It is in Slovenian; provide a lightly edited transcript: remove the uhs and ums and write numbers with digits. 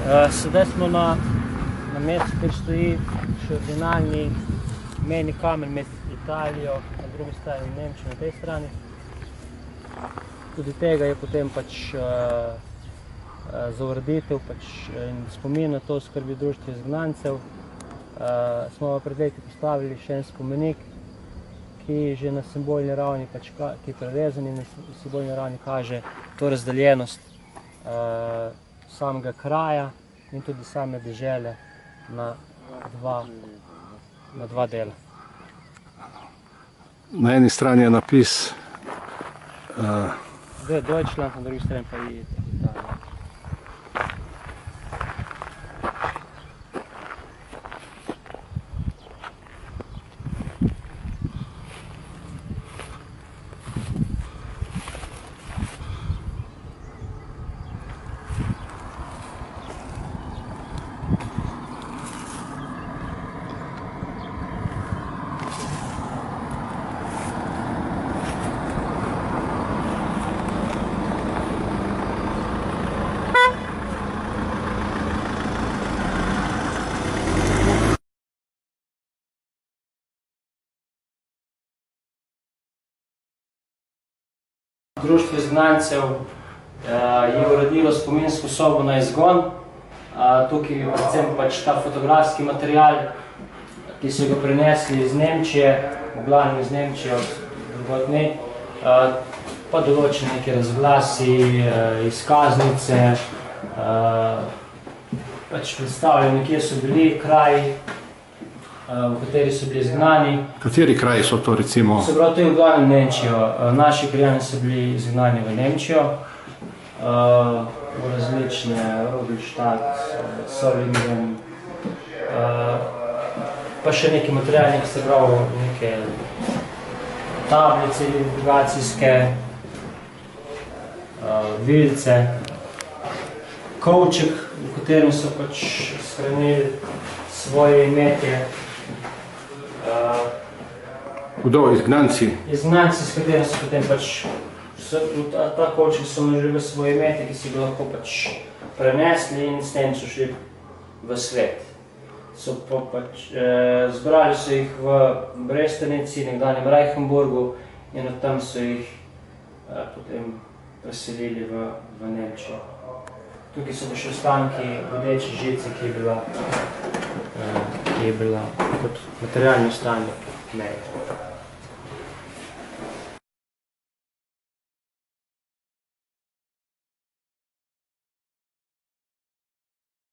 Sedaj smo na mestu, kjer stoji še originalni mejni kamen med Italijo na drugi strani in Nemčijo na tej strani. Tudi tega je potem za ureditev in spomin na to skrbi Društvo izgnancev. Smo pred leti postavili še en spomenik, ki že na simbolni ravni, ki je prerezan in na simbolni ravni kaže to razdeljenost samega kraja in tudi same dežele na dva dela. Na eni strani je napis Deutschland, na drugi strani pa je Italija. Društvo izgnancev je uredilo spominsko sobo na izgon. Tukaj je predvsem ta fotografski material, ki so ga prinesli iz Nemčije, v glavnem iz Nemčije od drugod ne, pa določene neke razglasi, izkaznice, predstavljeno, kje so bili kraji, v kateri so bili izgnani. Kateri kraji so to, recimo? Se pravi, to je v glavnem Nemčijo. Naši krajani so bili izgnani v Nemčijo, v različne Rudolstadt, Solingen, pa še neki materiali, se pravi, neke tablice identifikacijske, vilce, kovček, v katerem so shranili svoje imetje. Kdo? Izgnanci? Izgnanci, s katerim so potem ta kovček so množili svoje imetje, ki si ga lahko prenesli in s tem so šli v svet. Zbrali so jih v Brestanici, nekdanjem Reichenburgu, in od tam so jih potem preselili v Nemčijo. Tukaj so še ostanki vodeče žice, ki je bila kot materialni ostanek meje.